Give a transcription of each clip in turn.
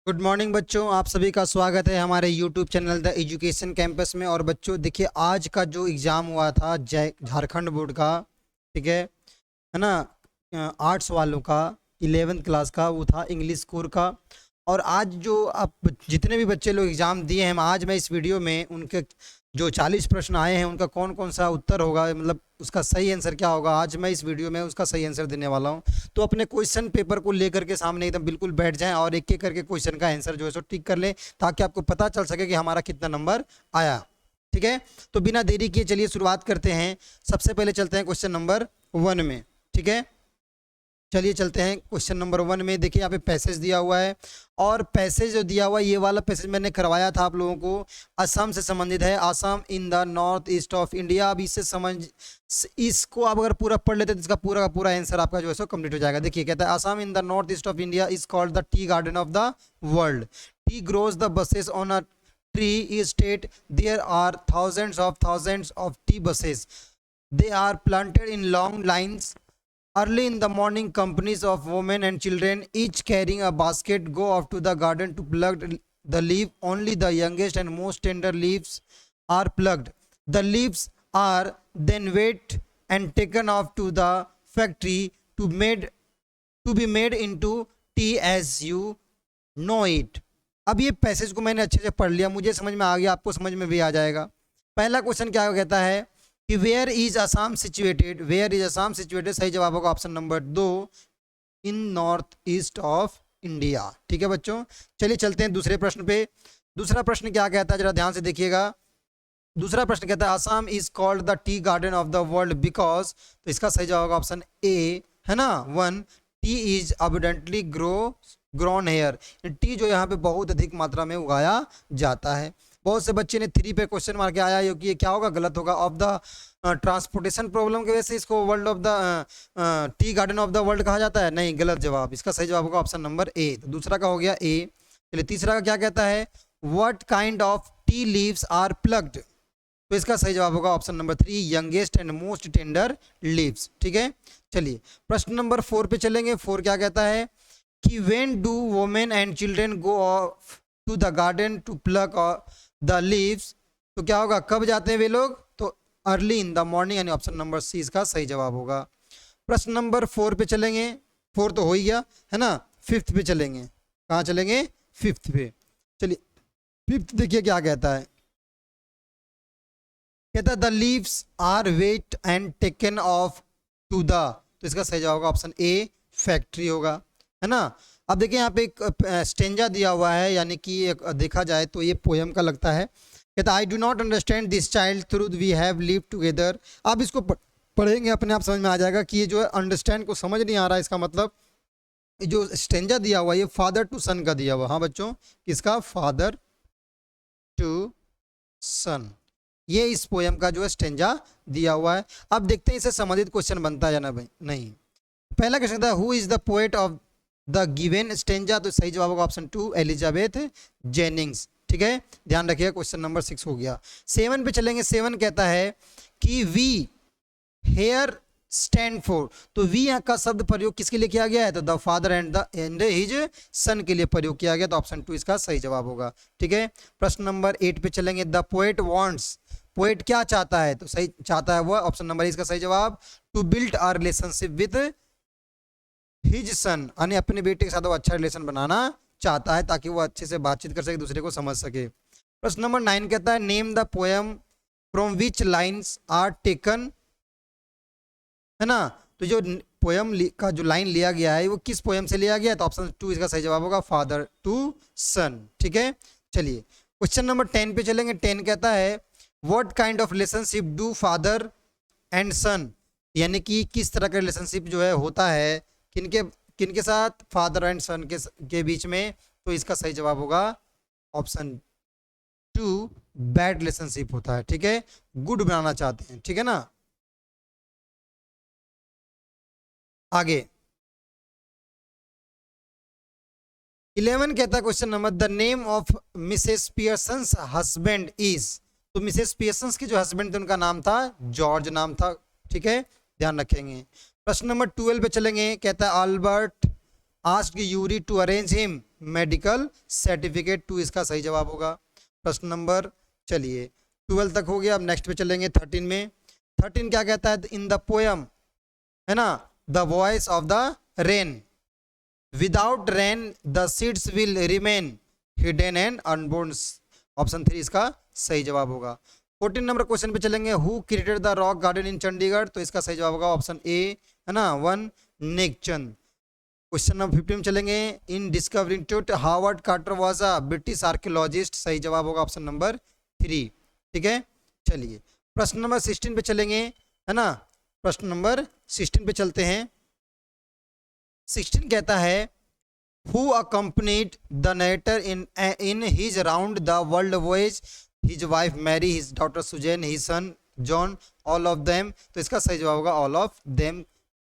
Good morning बच्चों, आप सभी का स्वागत है हमारे YouTube channel the education campus में। और बच्चों देखिए, आज का जो एग्ज़ाम हुआ था झारखंड बोर्ड का, ठीक है ना। आर्ट्स वालों का 11th क्लास का वो था, इंग्लिश कोर का। और आज जो आप जितने भी बच्चे लोग एग्ज़ाम दिए हैं, आज मैं इस वीडियो में उनके जो 40 प्रश्न आए हैं उनका कौन कौन सा उत्तर होगा, मतलब उसका सही आंसर क्या होगा, आज मैं इस वीडियो में उसका सही आंसर देने वाला हूँ। तो अपने क्वेश्चन पेपर को लेकर के सामने एकदम बिल्कुल बैठ जाएं और एक एक करके क्वेश्चन का आंसर जो है सो टिक कर लें, ताकि आपको पता चल सके कि हमारा कितना नंबर आया। ठीक है, तो बिना देरी किए चलिए शुरुआत करते हैं। सबसे पहले चलते हैं क्वेश्चन नंबर 1 में। ठीक है, चलिए चलते हैं क्वेश्चन नंबर 1 में। देखिए यहाँ पे पैसेज दिया हुआ है, और पैसेज जो दिया हुआ है ये वाला पैसेज मैंने करवाया था आप लोगों को, असम से संबंधित है। Assam in the north east of India. अब इससे समझ, इसको आप अगर पूरा पढ़ लेते तो इसका पूरा का पूरा आंसर आपका जो है सो कंप्लीट हो जाएगा। देखिए कहता है, Assam in the north east of India is called the tea garden of the world. T grows the buses on a tree is state there are thousands of tea buses. They are planted in long lines. Early in the morning, companies of women and children, each carrying a basket, go off to the garden to pluck the leaf. Only the youngest and most tender leaves are plucked. The leaves are then weighed and taken off to the factory to be made into tea as you know it. अब ये passage को मैंने अच्छे से पढ़ लिया, मुझे समझ में आ गया, आपको समझ में भी आ जाएगा। पहला क्वेश्चन क्या कहता है कि where is Assam situated. Where is Assam situated, सही जवाब होगा option number 2, in north east of India. ठीक है बच्चों, चलिए चलते हैं दूसरे प्रश्न पे। दूसरा प्रश्न क्या कहता है, जरा ध्यान से देखिएगा। दूसरा प्रश्न कहता है, Assam is called the tea garden of the world because. तो इसका सही जवाब होगा ऑप्शन ए, है ना, 1, tea is abundantly grown here. Tea जो यहाँ पे बहुत अधिक मात्रा में उगाया जाता है। बहुत से बच्चे ने 3 पे क्वेश्चन मार के आया कि ये क्या होगा, गलत होगा। ऑफ द ट्रांसपोर्टेशन प्रॉब्लम की वजह से इसको world of the tea garden of the world कहा जाता है, नहीं, गलत जवाब। इसका सही जवाब होगा ऑप्शन नंबर ए। तो दूसरा का हो गया ए। चलिए तीसरा का क्या कहता है, what kind of tea leaves are plugged. तो इसका सही जवाब होगा option number 3, youngest and most tender leaves. ठीक है, चलिए प्रश्न नंबर 4 पे चलेंगे। 4 क्या कहता है कि when do women and children go off to the garden to pluck the leaves. तो क्या होगा, कब जाते हैं वे लोग, तो अर्ली इन द मॉर्निंग, यानी ऑप्शन नंबर सी इसका सही जवाब होगा। प्रश्न नंबर 4 पे चलेंगे। 4 तो हो ही गया, है ना। 5th पे चलेंगे। कहाँ चलेंगे, 5th पे। चलिए 5th देखिए क्या कहता है, कहता है the leaves are wet and taken off to the. तो इसका सही जवाब होगा ऑप्शन ए, फैक्ट्री होगा, है ना। अब देखिए यहाँ पे एक स्टेंजा दिया हुआ है, यानी कि एक देखा जाए तो ये पोयम का लगता है। कहता है, I do not understand this child through we have live together. आप इसको पढ़ेंगे अपने आप समझ में आ जाएगा कि ये जो है अंडरस्टैंड को समझ नहीं आ रहा है। इसका मतलब जो स्टेंजा दिया हुआ है ये फादर टू सन का दिया हुआ। हाँ बच्चों, किसका, फादर टू सन, ये इस पोयम का जो है स्टेंजा दिया हुआ है। अब देखते हैं इससे संबंधित क्वेश्चन बनता है या ना भाई, नहीं। पहला क्वेश्चन था, who is the poet of the given stanza. तो सही जवाब होगा ऑप्शन 2, एलिजाबेथ जेनिंग्स। ठीक है, ध्यान रखिएगा, क्वेश्चन नंबर 6 हो गया। 7 पे चलेंगे। 7 कहता है कि वी हेयर स्टैंड फॉर। तो वी यहाँ का शब्द प्रयोग किसके लिए किया गया है, तो the father and his son के लिए प्रयोग किया गया। तो ऑप्शन 2 इसका सही जवाब होगा। ठीक है, प्रश्न नंबर 8 पे चलेंगे। The poet wants. पोएट क्या चाहता है, तो सही चाहता है वो, ऑप्शन नंबर इसका सही जवाब, to build a relationship with his son, यानी अपने बेटे के साथ वो अच्छा रिलेशन बनाना चाहता है, ताकि वो अच्छे से बातचीत कर सके, दूसरे को समझ सके। प्रश्न नंबर 9 कहता है, name the poem from which lines are taken, है ना। तो जो पोएम का जो लाइन लिया गया है वो किस पोएम से लिया गया है, तो ऑप्शन 2 इसका सही जवाब होगा, फादर टू सन। ठीक है, चलिए क्वेश्चन नंबर 10 पे चलेंगे। 10 कहता है, what kind of relationship do father and son, यानी कि किस तरह का रिलेशनशिप जो है होता है किनके किनके साथ, फादर एंड सन के बीच में। तो इसका सही जवाब होगा ऑप्शन 2, बैड रिलेशनशिप होता है। ठीक है, गुड बनाना चाहते हैं, ठीक है ना। आगे 11 कहता है question number, the name of Mrs Pearson's husband is. तो मिसेस पियर्सन्स के जो हस्बैंड थे उनका नाम था जॉर्ज, नाम था। ठीक है, ध्यान रखेंगे। प्रश्न नंबर 12 पे चलेंगे। कहता है, Albert asked Yuri to arrange him medical certificate, टू इसका सही जवाब होगा। प्रश्न नंबर, चलिए 12 तक हो गया, अब नेक्स्ट पे चलेंगे 13 में। 13 क्या कहता है, इन द पोयम, है ना, the voice of the rain, without rain the seeds will remain hidden and unborn, option 3 इसका सही जवाब होगा। 14 नंबर क्वेश्चन पे चलेंगे, who created the rock garden इन चंडीगढ़, तो इसका सही जवाब होगा ऑप्शन ए, है ना, 1 नेकचंद। क्वेश्चन नंबर 15 में चलेंगे, in discovering truth Howard Carter was a British archaeologist, सही जवाब होगा ऑप्शन नंबर 3, ठीक है। चलिए प्रश्न नंबर 16 पे चलेंगे, है ना, प्रश्न नंबर 16 पे चलते हैं। 16 कहता है, who accompanied the narrator in his round the world voyage, his wife Mary, his daughter Susan, his son John, all of them, तो इसका सही जवाब होगा all of them,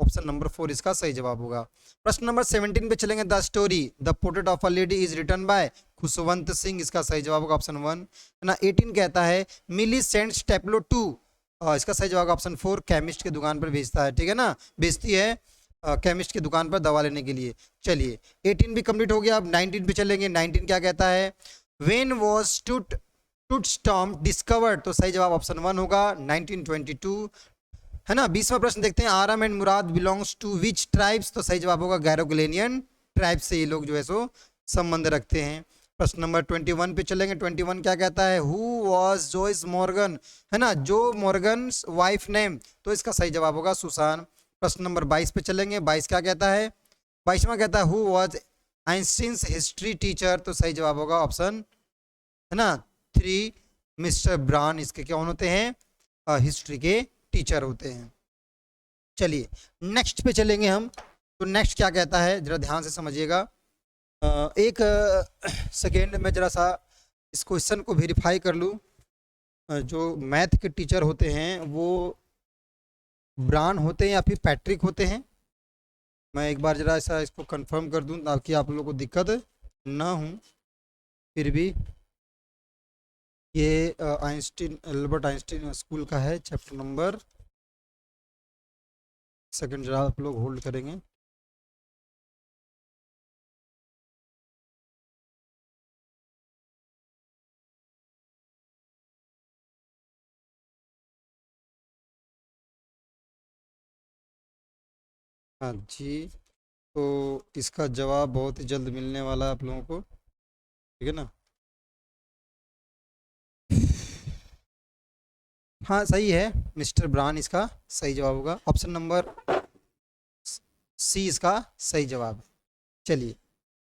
option number 4 इसका सही जवाब होगा। प्रश्न नंबर 17 पे चलेंगे, the story the portrait of a lady is written by Khushwant Singh, इसका सही जवाब होगा ऑप्शन 1, है ना। 18 कहता है, मिली सेंड्स टेप्लो टू, इसका सही जवाब ऑप्शन 4, केमिस्ट के दुकान पर भेजता है, ठीक है ना, भेजती है केमिस्ट की दुकान पर दवा लेने के लिए। चलिए 18 भी कंप्लीट हो गया, अब 19 पे चलेंगे। 19 क्या कहता है, व्हेन वाज टूटस्टॉर्म डिस्कवर्ड, तो सही जवाब ऑप्शन 1 होगा, 1922, है ना। 20वां प्रश्न देखते हैं, Aram and Murad belongs to which tribes, तो सही जवाब होगा गैरोगलेनियन ट्राइब से ये लोग जो है सो संबंध रखते हैं। प्रश्न नंबर 21 पे चलेंगे। 21 क्या कहता है, हु वाज जोइस मॉर्गन, है ना, जो मॉर्गन वाइफ नेम, तो इसका सही जवाब होगा सुसान। प्रश्न नंबर 22 पे चलेंगे। 22 क्या कहता है, 22वां कहता है, who was Einstein's history teacher, तो सही जवाब होगा ऑप्शन, है ना, 3, मिस्टर ब्राउन इसके क्या होते हैं, हिस्ट्री के टीचर होते हैं। चलिए नेक्स्ट पे चलेंगे हम, तो नेक्स्ट क्या कहता है जरा ध्यान से समझिएगा। एक सेकेंड में जरा सा इस क्वेश्चन को वेरीफाई कर लूँ। जो मैथ के टीचर होते हैं वो ब्राउन होते हैं या फिर पैट्रिक होते हैं, मैं एक बार जरा ऐसा इसको कंफर्म कर दूं ताकि आप लोगों को दिक्कत ना हो। फिर भी ये आइंस्टीन, एल्बर्ट आइंस्टीन स्कूल का है, चैप्टर नंबर, सेकंड जरा आप लोग होल्ड करेंगे। हाँ जी, तो इसका जवाब बहुत ही जल्द मिलने वाला है आप लोगों को, ठीक है ना। हाँ सही है, मिस्टर ब्राउन इसका सही जवाब होगा, ऑप्शन नंबर सी इसका सही जवाब है। चलिए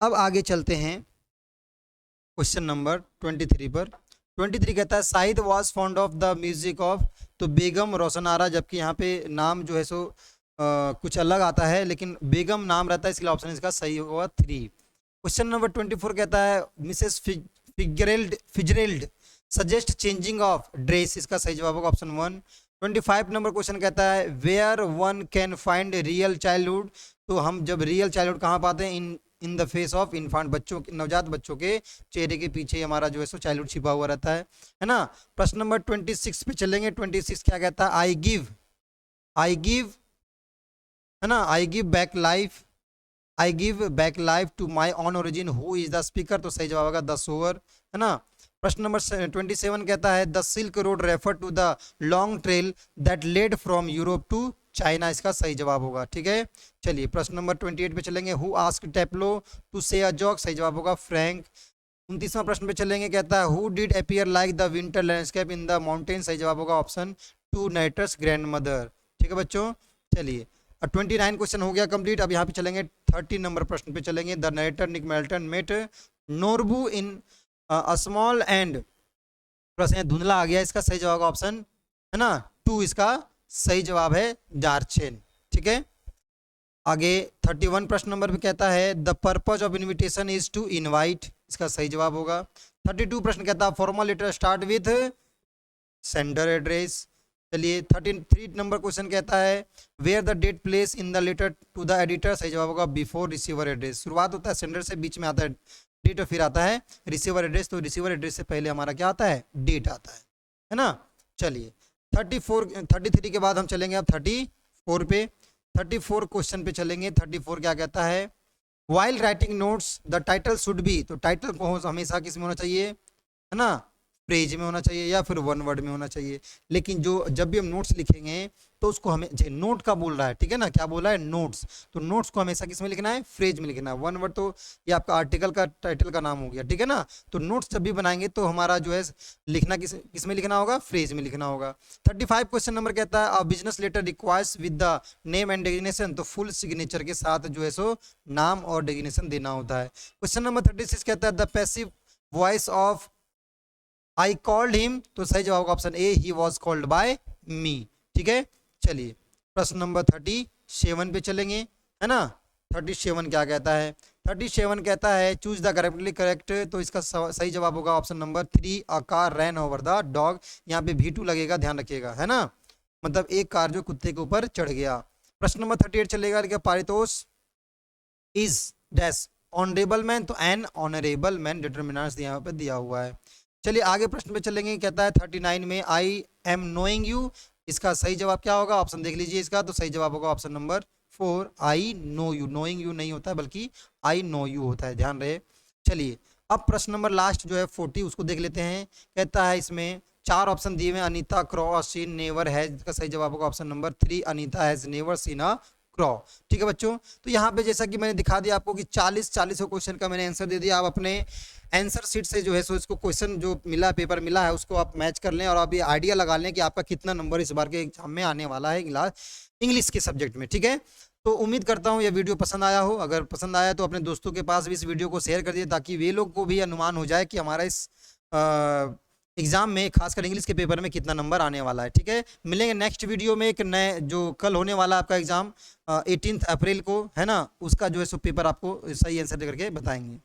अब आगे चलते हैं क्वेश्चन नंबर 23 पर। 23 कहता है, Shahid was fond of the music of, तो बेगम रोशन आरा, जबकि यहाँ पे नाम जो है सो कुछ अलग आता है लेकिन बेगम नाम रहता है, इसलिए ऑप्शन इसका सही होगा 3। क्वेश्चन नंबर 24 कहता है, Mrs Fitzgerald suggest changing of dress, इसका सही जवाब होगा ऑप्शन 1। 25 नंबर क्वेश्चन कहता है, where one can find real childhood, तो हम जब रियल चाइल्डहुड कहाँ पाते हैं, in the face of infant, बच्चों के, नवजात बच्चों के चेहरे के पीछे हमारा जो है सो चाइल्डहुड छिपा हुआ रहता है ना। प्रश्न नंबर 26 पे चलेंगे। 26 क्या कहता है, आई गिव, है ना, I give back life to my own origin, who is the speaker, तो सही जवाब होगा द सोअर, है ना। प्रश्न नंबर 27 कहता है, the silk road refer to the long trail that led from Europe to China, इसका सही जवाब होगा, ठीक है। चलिए प्रश्न नंबर 28 पे चलेंगे, हु आस्क्ड टेप्लो टू से अ जोक, सही जवाब होगा फ्रैंक। 29वां प्रश्न पे चलेंगे, कहता है, who did appear like the winter landscape in the mountain, सही जवाब होगा ऑप्शन 2, नाइटर्स ग्रैंड मदर, ठीक है बच्चों। चलिए अब 29 क्वेश्चन हो गया कंप्लीट। अब यहाँ पे चलेंगे 30 नंबर प्रश्न पे चलेंगे। The narrator Nick Melton met Norbu in small end, प्रश्न धुंधला आ गया, इसका सही जवाब ऑप्शन, है ना, 2 इसका सही जवाब है डार्चेन, ठीक है। आगे 31 प्रश्न नंबर पे कहता है, the purpose of invitation is to invite, इसका सही जवाब होगा। 32 प्रश्न कहता है, formal letter start with sender address. चलिए 33 नंबर क्वेश्चन कहता है, where the date place in the letter to the editor, सही जवाब होगा बिफोर रिसीवर एड्रेस। शुरुआत होता है सेंडर से, बीच में आता है डेट और फिर आता है रिसीवर एड्रेस, तो रिसीवर एड्रेस से पहले हमारा क्या आता है, डेट आता है ना। चलिए 33 के बाद हम चलेंगे अब 34 पे। 34 क्वेश्चन पे चलेंगे। 34 क्या कहता है, while writing notes the title should be, तो टाइटल को हमेशा किस में होना चाहिए, है ना, फ्रेज में होना चाहिए या फिर वन वर्ड में होना चाहिए। लेकिन जो जब भी हम नोट्स लिखेंगे तो उसको हमें नोट का बोल रहा है, ठीक है ना, क्या बोल रहा है, नोट्स, तो नोट्स को हमेशा किस में लिखना है, फ्रेज में लिखना है। वन वर्ड तो ये आपका आर्टिकल का टाइटल का नाम हो गया, ठीक है ना। तो नोट्स जब भी बनाएंगे तो हमारा जो है लिखना किस में लिखना होगा, फ्रेज में लिखना होगा। 35 क्वेश्चन नंबर कहता है business letter requires with the name and designation, तो फुल सिग्नेचर के साथ जो है सो नाम और डेजिग्नेशन देना होता है। क्वेश्चन नंबर 36 कहता है the passive voice of I called him, तो सही जवाब होगा option A, he was called by me, ठीक है। चलिए प्रश्न नंबर 37 पे चलेंगे, है ना। 37 क्या कहता है, 37 कहता है चूज द करेक्टली करेक्ट, तो इसका सही जवाब होगा option number 3, a car rain over the dog. यहाँ पे V2 लगेगा, ध्यान रखिएगा, है ना, मतलब एक कार जो कुत्ते के ऊपर चढ़ गया। प्रश्न नंबर 38 चलेगा, क्या Paritosh is dash honourable man, तो एन ऑनरेबल मैन डिटर्मिनेंट्स यहाँ पे दिया हुआ है। चलिए आगे प्रश्न पे चलेंगे, कहता है 39 में आई एम नोइंग यू, इसका सही जवाब क्या होगा, ऑप्शन देख लीजिए इसका, तो सही जवाब होगा option number 4, I know you. Knowing you नहीं होता है बल्कि आई नो यू होता है, ध्यान रहे। चलिए अब प्रश्न नंबर लास्ट जो है 40 उसको देख लेते हैं। कहता है इसमें 4 ऑप्शन दिए हुए, Anita crow seen never has, इसका सही जवाब होगा option number 3, Anita has never seen a crow, ठीक है बच्चों। तो यहाँ पे जैसा कि मैंने दिखा दिया आपको कि 40 क्वेश्चन का मैंने आंसर दे दिया। आप अपने आंसर शीट से जो है सो इसको क्वेश्चन जो मिला, पेपर मिला है, उसको आप मैच कर लें और आप ये आइडिया लगा लें कि आपका कितना नंबर इस बार के एग्जाम में आने वाला है इंग्लिश के सब्जेक्ट में, ठीक है। तो उम्मीद करता हूँ ये वीडियो पसंद आया हो। अगर पसंद आया तो अपने दोस्तों के पास भी इस वीडियो को शेयर कर दिए, ताकि वे लोग को भी अनुमान हो जाए कि हमारा इस एग्जाम में खासकर इंग्लिश के पेपर में कितना नंबर आने वाला है, ठीक है। मिलेंगे नेक्स्ट वीडियो में एक नए, जो कल होने वाला आपका एग्जाम 18 अप्रैल को, है ना, उसका जो है सो पेपर आपको सही आंसर करके बताएंगे।